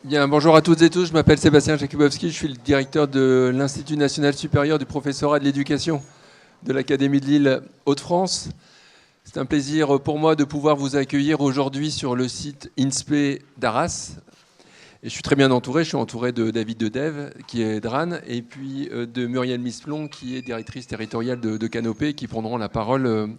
Bien, bonjour à toutes et tous, je m'appelle Sébastien Jakubowski, je suis le directeur de l'Institut national supérieur du professorat de l'éducation de l'Académie de Lille Hauts-de-France. C'est un plaisir pour moi de pouvoir vous accueillir aujourd'hui sur le site INSPE d'Arras. Et je suis très bien entouré, je suis entouré de David Dedev, qui est DRAN, et puis de Muriel Misplon, qui est directrice territoriale de Canopé, qui prendront la parole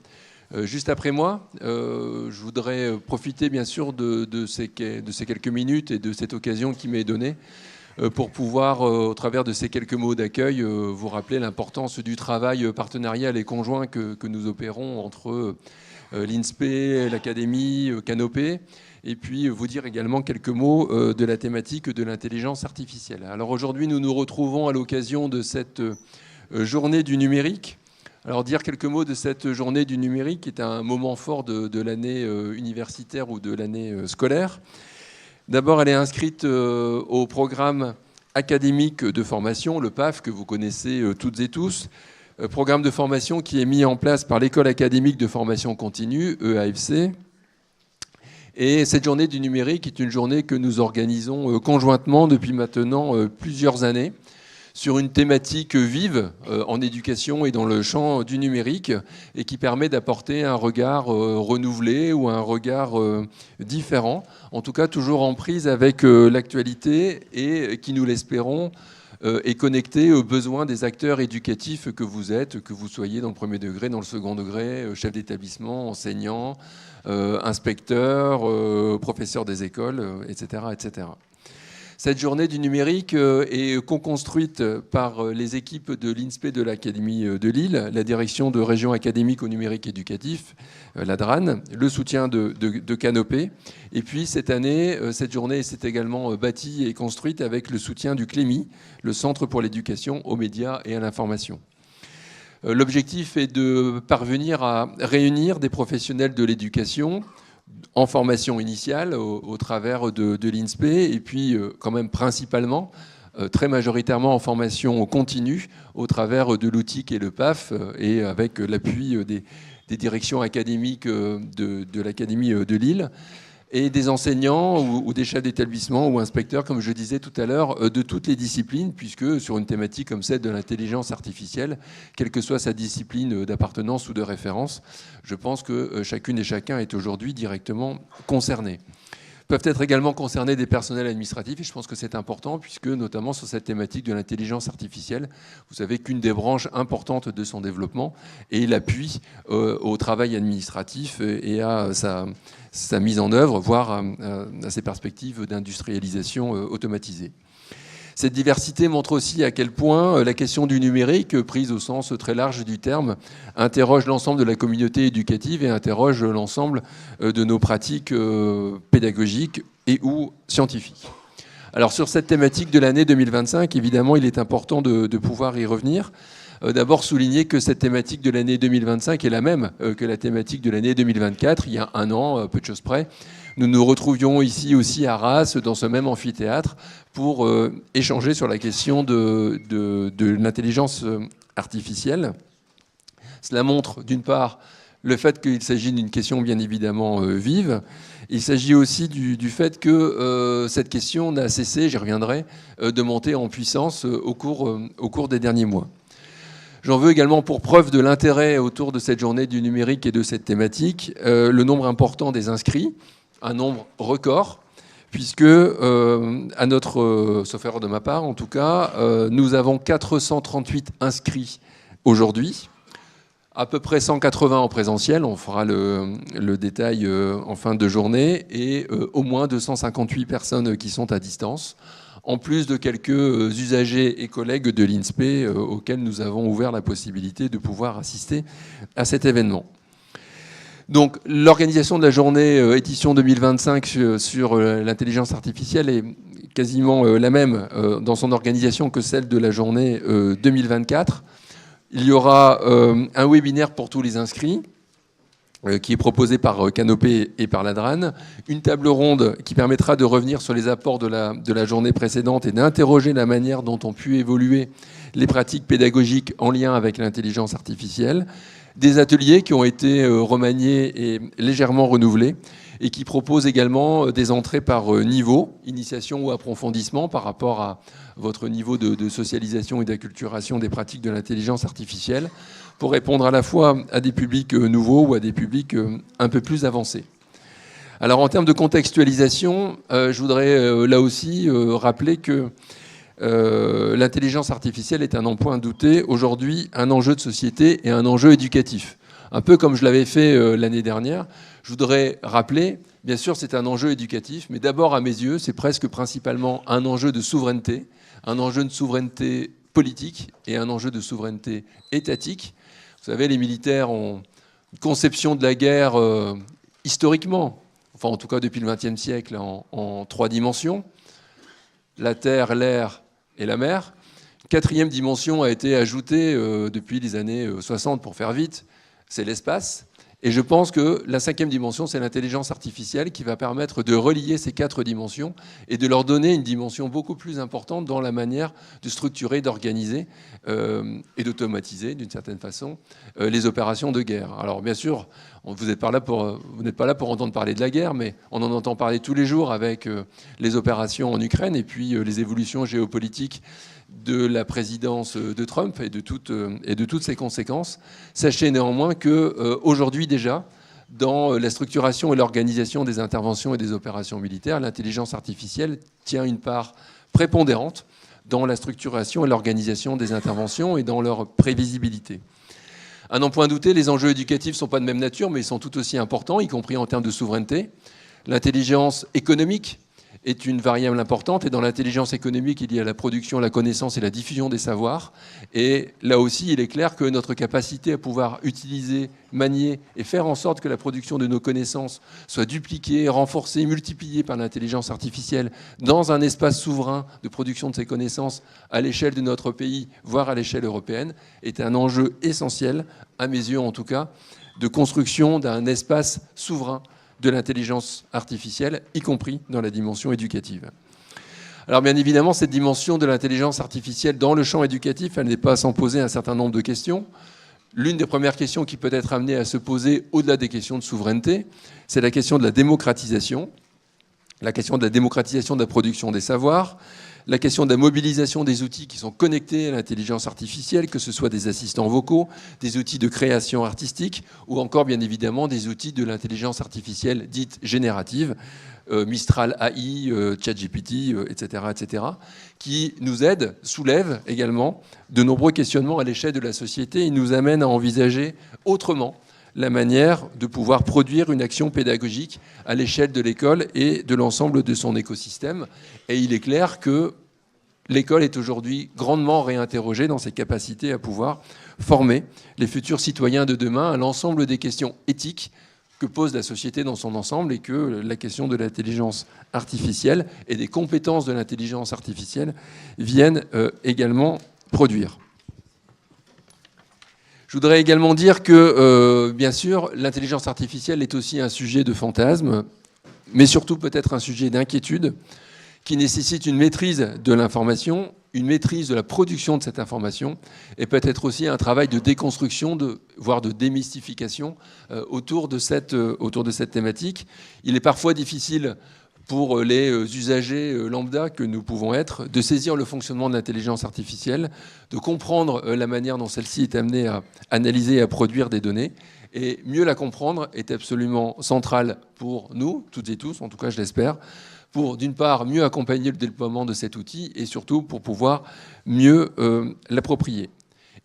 juste après moi. Je voudrais profiter bien sûr de ces quelques minutes et de cette occasion qui m'est donnée pour pouvoir, au travers de ces quelques mots d'accueil, vous rappeler l'importance du travail partenarial et conjoint que nous opérons entre l'INSPE, l'Académie, Canopé, et puis vous dire également quelques mots de la thématique de l'intelligence artificielle. Alors aujourd'hui, nous nous retrouvons à l'occasion de cette journée du numérique. Alors dire quelques mots de cette journée du numérique qui est un moment fort de l'année universitaire ou de l'année scolaire. D'abord, elle est inscrite au programme académique de formation, le PAF, que vous connaissez toutes et tous. Programme de formation qui est mis en place par l'École académique de formation continue, EAFC. Et cette journée du numérique est une journée que nous organisons conjointement depuis maintenant plusieurs années sur une thématique vive en éducation et dans le champ du numérique et qui permet d'apporter un regard renouvelé ou un regard différent, en tout cas toujours en prise avec l'actualité et qui, nous l'espérons, est connecté aux besoins des acteurs éducatifs que vous êtes, que vous soyez dans le premier degré, dans le second degré, chef d'établissement, enseignant, inspecteur, professeur des écoles, etc., etc. Cette journée du numérique est co-construite par les équipes de l'INSPE de l'Académie de Lille, la direction de région académique au numérique éducatif, la DRAN, le soutien de Canopé. Et puis cette année, cette journée s'est également bâtie et construite avec le soutien du CLEMI, le Centre pour l'éducation aux médias et à l'information. L'objectif est de parvenir à réunir des professionnels de l'éducation en formation initiale au travers de l'INSPE et puis quand même principalement, très majoritairement en formation continue au travers de l'outil qu'est le PAF et avec l'appui des directions académiques de l'Académie de Lille et des enseignants ou des chefs d'établissement ou inspecteurs, comme je disais tout à l'heure, de toutes les disciplines, puisque sur une thématique comme celle de l'intelligence artificielle, quelle que soit sa discipline d'appartenance ou de référence, je pense que chacune et chacun est aujourd'hui directement concerné. Peuvent être également concernés des personnels administratifs, et je pense que c'est important, puisque notamment sur cette thématique de l'intelligence artificielle, vous savez qu'une des branches importantes de son développement est l'appui au travail administratif et à sa mise en œuvre, voire à ses perspectives d'industrialisation automatisée. Cette diversité montre aussi à quel point la question du numérique, prise au sens très large du terme, interroge l'ensemble de la communauté éducative et interroge l'ensemble de nos pratiques pédagogiques et ou scientifiques. Alors sur cette thématique de l'année 2025, évidemment, il est important de pouvoir y revenir. D'abord souligner que cette thématique de l'année 2025 est la même que la thématique de l'année 2024, il y a un an, peu de choses près. Nous nous retrouvions ici aussi à Arras, dans ce même amphithéâtre, pour échanger sur la question de l'intelligence artificielle. Cela montre, d'une part, le fait qu'il s'agit d'une question bien évidemment vive. Il s'agit aussi du fait que cette question n'a cessé, j'y reviendrai, de monter en puissance au cours des derniers mois. J'en veux également pour preuve de l'intérêt autour de cette journée du numérique et de cette thématique, le nombre important des inscrits, un nombre record, puisque, à notre, sauf erreur de ma part en tout cas, nous avons 438 inscrits aujourd'hui, à peu près 180 en présentiel, on fera le détail en fin de journée, et au moins 258 personnes qui sont à distance, en plus de quelques usagers et collègues de l'INSPE auxquels nous avons ouvert la possibilité de pouvoir assister à cet événement. Donc l'organisation de la journée édition 2025 sur l'intelligence artificielle est quasiment la même dans son organisation que celle de la journée 2024. Il y aura un webinaire pour tous les inscrits qui est proposé par Canopé et par la DRAN, une table ronde qui permettra de revenir sur les apports de la journée précédente et d'interroger la manière dont ont pu évoluer les pratiques pédagogiques en lien avec l'intelligence artificielle, Des ateliers qui ont été remaniés et légèrement renouvelés et qui proposent également des entrées par niveau, initiation ou approfondissement par rapport à votre niveau de socialisation et d'acculturation des pratiques de l'intelligence artificielle, pour répondre à la fois à des publics nouveaux ou à des publics un peu plus avancés. Alors en termes de contextualisation, je voudrais là aussi rappeler que l'intelligence artificielle est un non point douté aujourd'hui un enjeu de société et un enjeu éducatif. Un peu comme je l'avais fait l'année dernière, je voudrais rappeler, bien sûr c'est un enjeu éducatif, mais d'abord à mes yeux c'est presque principalement un enjeu de souveraineté politique et un enjeu de souveraineté étatique. Vous savez, les militaires ont une conception de la guerre historiquement, enfin en tout cas depuis le XXe siècle, en 3 dimensions, la terre, l'air et la mer. Une 4e dimension a été ajoutée depuis les années 60 pour faire vite, c'est l'espace. Et je pense que la 5e dimension, c'est l'intelligence artificielle qui va permettre de relier ces 4 dimensions et de leur donner une dimension beaucoup plus importante dans la manière de structurer, d'organiser et d'automatiser, d'une certaine façon, les opérations de guerre. Alors bien sûr, vous n'êtes pas là pour entendre parler de la guerre, mais on en entend parler tous les jours avec les opérations en Ukraine et puis les évolutions géopolitiques de la présidence de Trump et de toutes ses conséquences. Sachez néanmoins qu'aujourd'hui déjà, dans la structuration et l'organisation des interventions et des opérations militaires, l'intelligence artificielle tient une part prépondérante dans la structuration et l'organisation des interventions et dans leur prévisibilité. À n'en point douter, les enjeux éducatifs ne sont pas de même nature, mais ils sont tout aussi importants, y compris en termes de souveraineté. L'intelligence économique est une variable importante. Et dans l'intelligence économique, il y a la production, la connaissance et la diffusion des savoirs. Et là aussi, il est clair que notre capacité à pouvoir utiliser, manier et faire en sorte que la production de nos connaissances soit dupliquée, renforcée, multipliée par l'intelligence artificielle dans un espace souverain de production de ces connaissances à l'échelle de notre pays, voire à l'échelle européenne, est un enjeu essentiel, à mes yeux en tout cas, de construction d'un espace souverain de l'intelligence artificielle, y compris dans la dimension éducative. Alors bien évidemment, cette dimension de l'intelligence artificielle dans le champ éducatif, elle n'est pas sans poser un certain nombre de questions. L'une des premières questions qui peut être amenée à se poser au-delà des questions de souveraineté, c'est la question de la démocratisation de la production des savoirs, la question de la mobilisation des outils qui sont connectés à l'intelligence artificielle, que ce soit des assistants vocaux, des outils de création artistique, ou encore bien évidemment des outils de l'intelligence artificielle dite générative, Mistral AI, ChatGPT, etc., qui nous aident, soulèvent également de nombreux questionnements à l'échelle de la société et nous amènent à envisager autrement la manière de pouvoir produire une action pédagogique à l'échelle de l'école et de l'ensemble de son écosystème. Et il est clair que l'école est aujourd'hui grandement réinterrogée dans ses capacités à pouvoir former les futurs citoyens de demain à l'ensemble des questions éthiques que pose la société dans son ensemble et que la question de l'intelligence artificielle et des compétences de l'intelligence artificielle viennent également produire. Je voudrais également dire que, bien sûr, l'intelligence artificielle est aussi un sujet de fantasme, mais surtout peut-être un sujet d'inquiétude qui nécessite une maîtrise de l'information, une maîtrise de la production de cette information, et peut-être aussi un travail de déconstruction, voire de démystification autour de cette thématique. Il est parfois difficile pour les usagers lambda que nous pouvons être, de saisir le fonctionnement de l'intelligence artificielle, de comprendre la manière dont celle-ci est amenée à analyser et à produire des données. Et mieux la comprendre est absolument central pour nous, toutes et tous, en tout cas je l'espère, pour d'une part mieux accompagner le déploiement de cet outil et surtout pour pouvoir mieux l'approprier.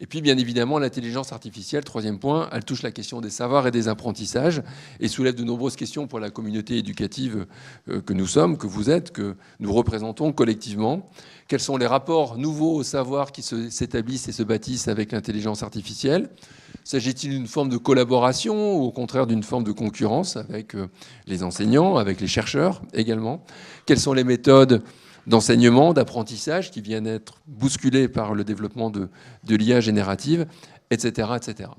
Et puis, bien évidemment, l'intelligence artificielle, 3e point, elle touche la question des savoirs et des apprentissages et soulève de nombreuses questions pour la communauté éducative que nous sommes, que vous êtes, que nous représentons collectivement. Quels sont les rapports nouveaux au savoir qui s'établissent et se bâtissent avec l'intelligence artificielle ? S'agit-il d'une forme de collaboration ou au contraire d'une forme de concurrence avec les enseignants, avec les chercheurs également ? Quelles sont les méthodes d'enseignement, d'apprentissage qui viennent être bousculés par le développement de l'IA générative, etc., etc.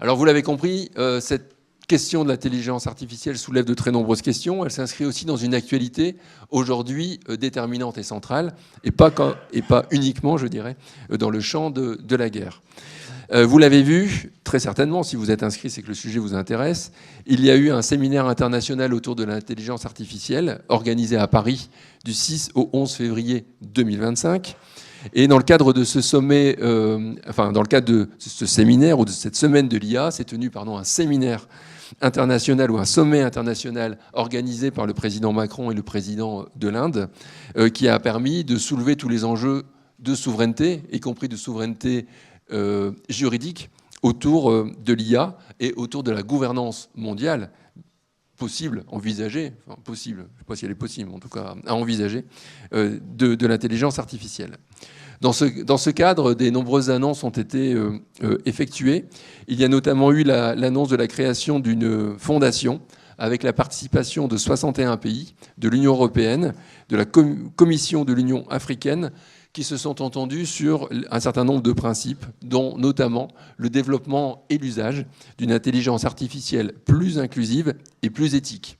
Alors vous l'avez compris, cette question de l'intelligence artificielle soulève de très nombreuses questions. Elle s'inscrit aussi dans une actualité aujourd'hui déterminante et centrale, et pas uniquement, je dirais, dans le champ de la guerre. Vous l'avez vu, très certainement, si vous êtes inscrit, c'est que le sujet vous intéresse. Il y a eu un séminaire international autour de l'intelligence artificielle organisé à Paris du 6 au 11 février 2025. Et dans le cadre de ce sommet, dans le cadre de ce séminaire ou de cette semaine de l'IA, s'est tenu un séminaire international ou un sommet international organisé par le président Macron et le président de l'Inde, qui a permis de soulever tous les enjeux de souveraineté, y compris de souveraineté juridique, autour de l'IA et autour de la gouvernance mondiale possible, envisagée, possible, je ne sais pas si elle est possible, mais en tout cas à envisager, de l'intelligence artificielle. Dans ce cadre, des nombreuses annonces ont été effectuées. Il y a notamment eu l'annonce de la création d'une fondation avec la participation de 61 pays, de l'Union européenne, de la Commission de l'Union africaine, qui se sont entendus sur un certain nombre de principes, dont notamment le développement et l'usage d'une intelligence artificielle plus inclusive et plus éthique.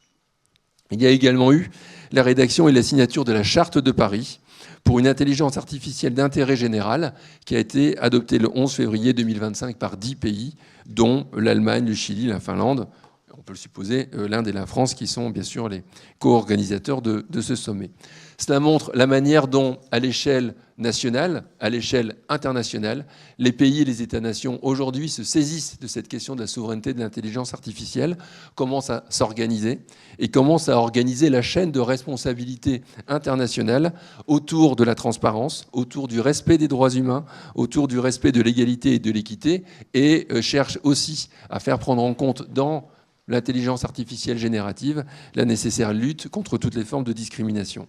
Il y a également eu la rédaction et la signature de la Charte de Paris pour une intelligence artificielle d'intérêt général qui a été adoptée le 11 février 2025 par 10 pays, dont l'Allemagne, le Chili, la Finlande, on peut le supposer, l'Inde et la France, qui sont bien sûr les co-organisateurs de ce sommet. Cela montre la manière dont, à l'échelle nationale, à l'échelle internationale, les pays et les États-nations aujourd'hui se saisissent de cette question de la souveraineté de l'intelligence artificielle, commencent à s'organiser et commencent à organiser la chaîne de responsabilité internationale autour de la transparence, autour du respect des droits humains, autour du respect de l'égalité et de l'équité, et cherchent aussi à faire prendre en compte dans l'intelligence artificielle générative la nécessaire lutte contre toutes les formes de discrimination.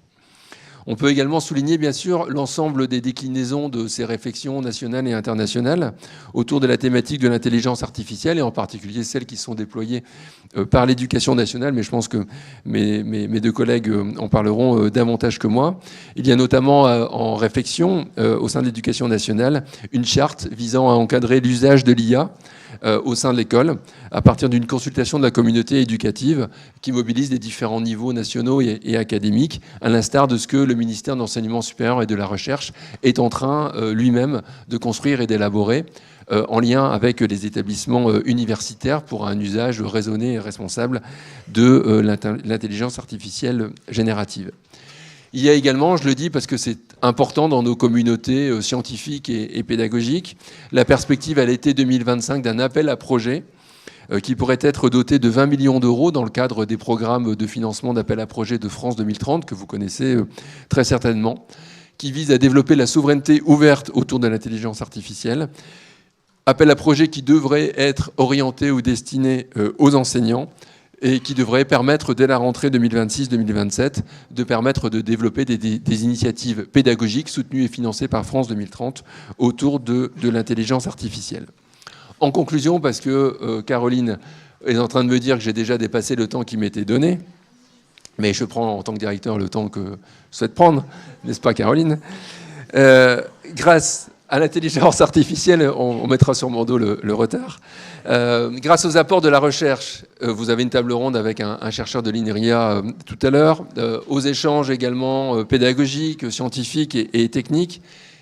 On peut également souligner, bien sûr, l'ensemble des déclinaisons de ces réflexions nationales et internationales autour de la thématique de l'intelligence artificielle, et en particulier celles qui sont déployées par l'éducation nationale, mais je pense que mes deux collègues en parleront davantage que moi. Il y a notamment en réflexion, au sein de l'éducation nationale, une charte visant à encadrer l'usage de l'IA au sein de l'école, à partir d'une consultation de la communauté éducative qui mobilise les différents niveaux nationaux et académiques, à l'instar de ce que le ministère de l'Enseignement supérieur et de la Recherche est en train lui-même de construire et d'élaborer en lien avec les établissements universitaires pour un usage raisonné et responsable de l'intelligence artificielle générative. Il y a également, je le dis parce que c'est important dans nos communautés scientifiques et pédagogiques, la perspective à l'été 2025 d'un appel à projet qui pourrait être doté de 20 millions d'euros dans le cadre des programmes de financement d'appel à projet de France 2030, que vous connaissez très certainement, qui vise à développer la souveraineté ouverte autour de l'intelligence artificielle. Appel à projet qui devrait être orienté ou destiné aux enseignants, et qui devrait permettre, dès la rentrée 2026-2027, de permettre de développer des initiatives pédagogiques soutenues et financées par France 2030 autour de l'intelligence artificielle. En conclusion, parce que Caroline est en train de me dire que j'ai déjà dépassé le temps qui m'était donné, mais je prends en tant que directeur le temps que je souhaite prendre, n'est-ce pas Caroline ? Grâce à l'intelligence artificielle, on mettra sur mon dos le retard. Grâce aux apports de la recherche, vous avez une table ronde avec un chercheur de l'INRIA tout à l'heure, aux échanges également pédagogiques, scientifiques et techniques,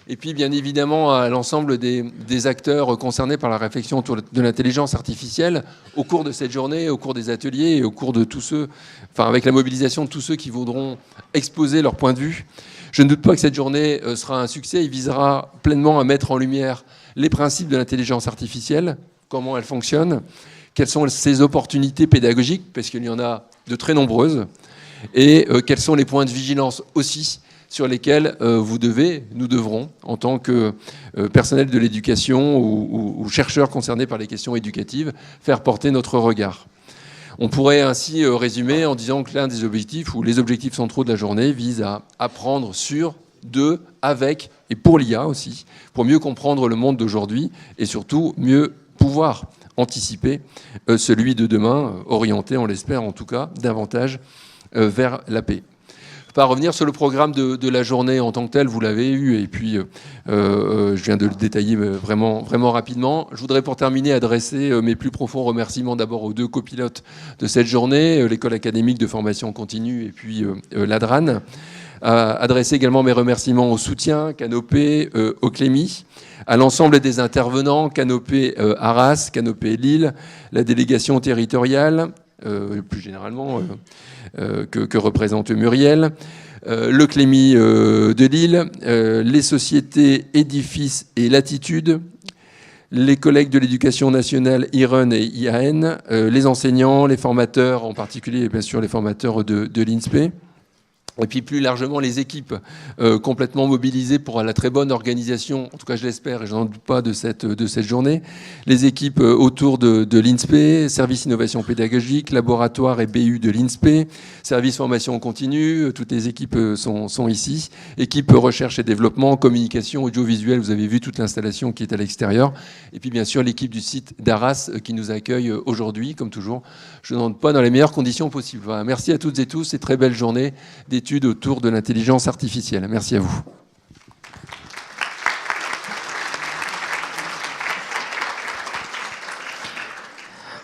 et puis bien évidemment à l'ensemble des acteurs concernés par la réflexion autour de l'intelligence artificielle au cours de cette journée, au cours des ateliers et au cours de tous ceux, avec la mobilisation de tous ceux qui voudront exposer leur point de vue. Je ne doute pas que cette journée sera un succès. Il visera pleinement à mettre en lumière les principes de l'intelligence artificielle, comment elle fonctionne, quelles sont ses opportunités pédagogiques, parce qu'il y en a de très nombreuses, et quels sont les points de vigilance aussi sur lesquels nous devrons, en tant que personnel de l'éducation ou chercheurs concernés par les questions éducatives, faire porter notre regard. On pourrait ainsi résumer en disant que l'un des objectifs, ou les objectifs centraux de la journée, vise à apprendre sur, de, avec et pour l'IA aussi, pour mieux comprendre le monde d'aujourd'hui et surtout mieux pouvoir anticiper celui de demain, orienté, on l'espère en tout cas, davantage vers la paix. Pas revenir sur le programme de la journée en tant que tel, vous l'avez eu, et puis je viens de le détailler vraiment rapidement. Je voudrais pour terminer adresser mes plus profonds remerciements d'abord aux deux copilotes de cette journée, l'École académique de formation continue et puis l'ADRAN, adresser également mes remerciements au soutien, Canopé, au Clémy, à l'ensemble des intervenants, Canopé Arras, Canopé Lille, la délégation territoriale, plus généralement que représente Muriel, le Clémy de Lille, les sociétés Édifice et Latitude, les collègues de l'éducation nationale IRUN et IAN, les enseignants, les formateurs, en particulier bien sûr les formateurs de l'INSPE, et puis plus largement les équipes complètement mobilisées pour la très bonne organisation, en tout cas je l'espère et je n'en doute pas de cette journée, les équipes autour de l'INSPE, service innovation pédagogique, laboratoire et BU de l'INSPE, service formation continue, toutes les équipes sont ici, équipe recherche et développement, communication, audiovisuel, vous avez vu toute l'installation qui est à l'extérieur, et puis bien sûr l'équipe du site d'Arras qui nous accueille aujourd'hui, comme toujours, je n'en doute pas, dans les meilleures conditions possibles. Voilà, merci à toutes et tous et très belle journée d'études autour de l'intelligence artificielle. Merci à vous.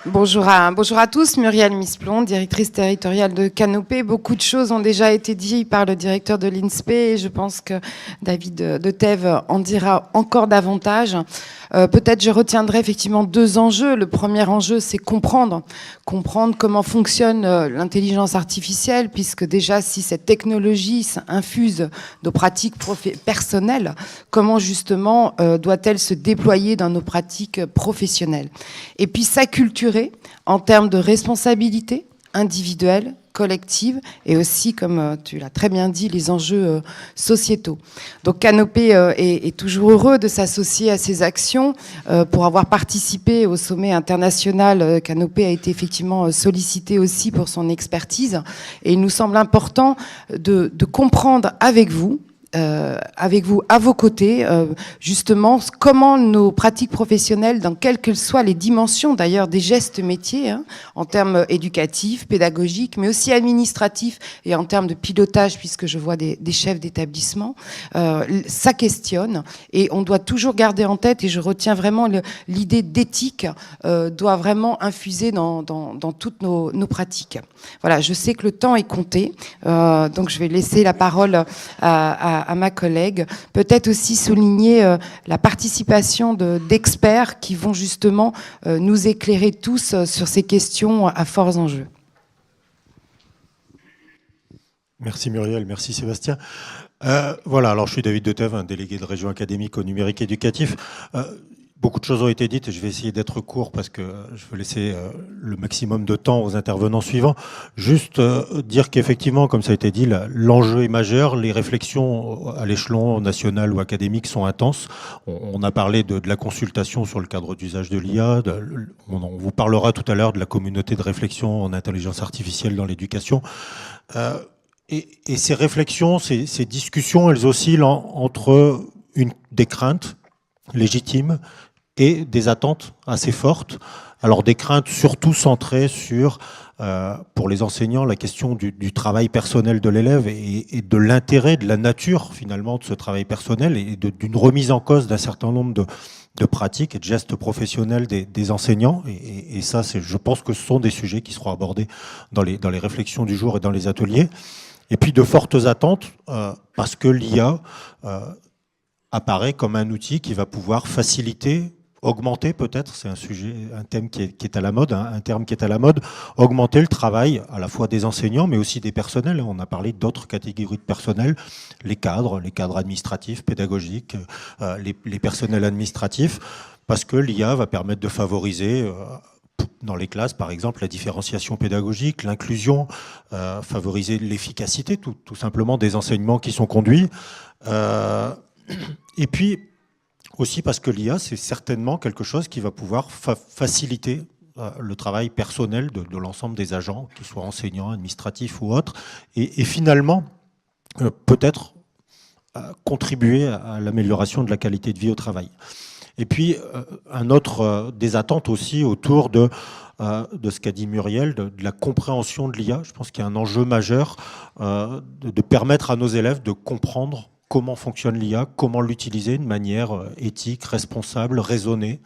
Bonjour à tous, Muriel Misplon, directrice territoriale de Canopé. Beaucoup de choses ont déjà été dites par le directeur de l'INSPE et je pense que David de Thèves en dira encore davantage. Peut-être je retiendrai effectivement deux enjeux. Le premier enjeu, c'est comprendre comment fonctionne l'intelligence artificielle, puisque déjà si cette technologie infuse nos pratiques personnelles, comment justement doit-elle se déployer dans nos pratiques professionnelles? Et puis s'acculturer en termes de responsabilité individuelle, collective, et aussi, comme tu l'as très bien dit, les enjeux sociétaux. Donc Canopé est toujours heureux de s'associer à ces actions. Pour avoir participé au sommet international, Canopé a été effectivement sollicité aussi pour son expertise. Et il nous semble important de comprendre avec vous, à vos côtés, justement, comment nos pratiques professionnelles, dans quelles que soient les dimensions d'ailleurs des gestes métiers, en termes éducatifs, pédagogiques, mais aussi administratifs et en termes de pilotage, puisque je vois des chefs d'établissement, ça questionne et on doit toujours garder en tête, et je retiens vraiment l'idée d'éthique doit vraiment infuser dans toutes nos pratiques. Voilà, je sais que le temps est compté, donc je vais laisser la parole à ma collègue. Peut-être aussi souligner la participation d'experts qui vont justement nous éclairer tous sur ces questions à forts enjeux. Merci Muriel, merci Sébastien. Voilà, alors je suis David de Thèves, un délégué de région académique au numérique éducatif. Beaucoup de choses ont été dites et je vais essayer d'être court parce que je veux laisser le maximum de temps aux intervenants suivants. Juste dire qu'effectivement, comme ça a été dit, l'enjeu est majeur. Les réflexions à l'échelon national ou académique sont intenses. On a parlé de la consultation sur le cadre d'usage de l'IA. On vous parlera tout à l'heure de la communauté de réflexion en intelligence artificielle dans l'éducation. Et ces réflexions, ces discussions, elles oscillent entre des craintes légitimes et des attentes assez fortes. Alors des craintes surtout centrées sur, pour les enseignants, la question du travail personnel de l'élève et de l'intérêt, de la nature finalement de ce travail personnel et d'une remise en cause d'un certain nombre de pratiques et de gestes professionnels des enseignants. Et ça, je pense que ce sont des sujets qui seront abordés dans les réflexions du jour et dans les ateliers. Et puis de fortes attentes, parce que l'IA apparaît comme un outil qui va pouvoir faciliter, augmenter peut-être, c'est un thème qui est à la mode, un terme qui est à la mode, augmenter le travail à la fois des enseignants mais aussi des personnels. On a parlé d'autres catégories de personnel, les cadres administratifs, pédagogiques, les personnels administratifs, parce que l'IA va permettre de favoriser dans les classes, par exemple, la différenciation pédagogique, l'inclusion, favoriser l'efficacité tout simplement des enseignements qui sont conduits. Et puis, aussi parce que l'IA, c'est certainement quelque chose qui va pouvoir faciliter le travail personnel de l'ensemble des agents, qu'ils soient enseignants, administratifs ou autres, et finalement, peut-être contribuer à l'amélioration de la qualité de vie au travail. Et puis, un autre des attentes aussi autour de ce qu'a dit Muriel, de la compréhension de l'IA. Je pense qu'il y a un enjeu majeur de permettre à nos élèves de comprendre comment fonctionne l'IA, comment l'utiliser de manière éthique, responsable, raisonnée,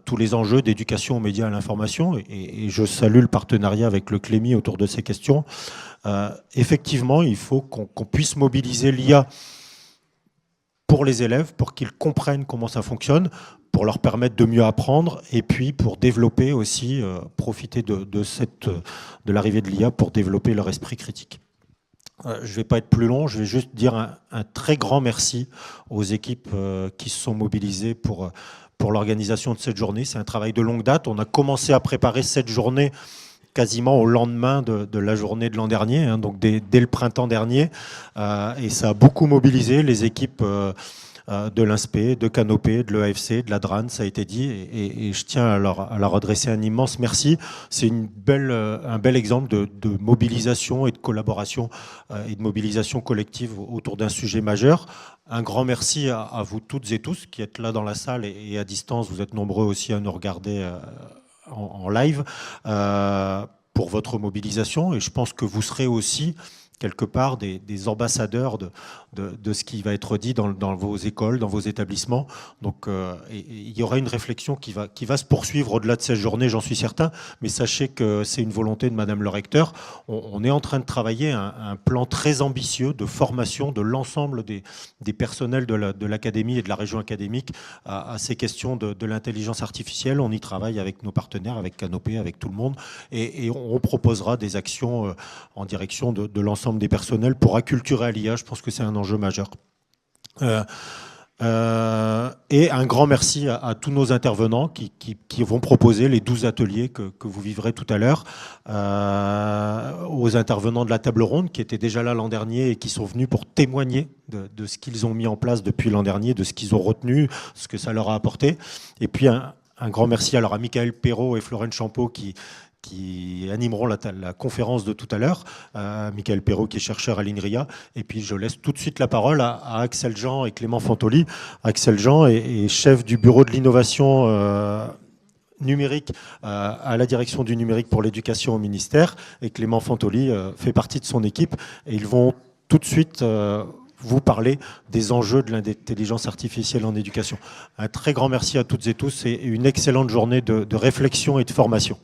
tous les enjeux d'éducation aux médias et à l'information. Et je salue le partenariat avec le CLEMI autour de ces questions. Effectivement, il faut qu'on puisse mobiliser l'IA pour les élèves, pour qu'ils comprennent comment ça fonctionne, pour leur permettre de mieux apprendre, et puis pour développer aussi, profiter de l'arrivée de l'IA pour développer leur esprit critique. Je ne vais pas être plus long, je vais juste dire un très grand merci aux équipes qui se sont mobilisées pour l'organisation de cette journée. C'est un travail de longue date. On a commencé à préparer cette journée quasiment au lendemain de la journée de l'an dernier, hein, donc dès le printemps dernier. Et ça a beaucoup mobilisé les équipes de l'INSPE, de Canopé, de l'EAFC, de la DRAN, ça a été dit. Et je tiens à leur adresser un immense merci. C'est un bel exemple de mobilisation et de collaboration et de mobilisation collective autour d'un sujet majeur. Un grand merci à vous toutes et tous qui êtes là dans la salle et à distance. Vous êtes nombreux aussi à nous regarder en live pour votre mobilisation, et je pense que vous serez aussi quelque part des ambassadeurs de ce qui va être dit dans vos écoles, dans vos établissements. Donc il y aura une réflexion qui va se poursuivre au-delà de cette journée, j'en suis certain, mais sachez que c'est une volonté de Madame le Recteur. On est en train de travailler un plan très ambitieux de formation de l'ensemble des personnels de l'Académie et de la région académique à ces questions de l'intelligence artificielle. On y travaille avec nos partenaires, avec Canopé, avec tout le monde, et on proposera des actions en direction de l'ensemble des personnels pour acculturer à l'IA. Je pense que c'est un enjeu majeur. Et un grand merci à tous nos intervenants qui vont proposer les 12 ateliers que vous vivrez tout à l'heure, aux intervenants de la table ronde qui étaient déjà là l'an dernier et qui sont venus pour témoigner de ce qu'ils ont mis en place depuis l'an dernier, de ce qu'ils ont retenu, ce que ça leur a apporté. Et puis un grand merci alors à Michael Perrault et Florence Champeau qui animeront la conférence de tout à l'heure. Michael Perrault qui est chercheur à l'INRIA. Et puis je laisse tout de suite la parole à Axel Jean et Clément Fantoli. Axel Jean est chef du bureau de l'innovation numérique à la direction du numérique pour l'éducation au ministère. Et Clément Fantoli fait partie de son équipe. Et ils vont tout de suite vous parler des enjeux de l'intelligence artificielle en éducation. Un très grand merci à toutes et tous et une excellente journée de réflexion et de formation.